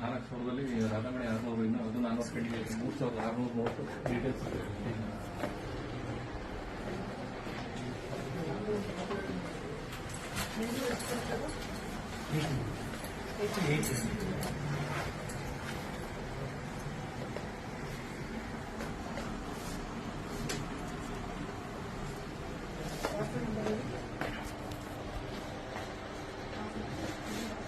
$4,000 ರಾಧಾಮಣಿ 600 ಇನ್ನು ಅದು 400 ಕಡಿಮೆ 3,600 ನೋಟು ಡೀಟೇಲ್ಸ್ $8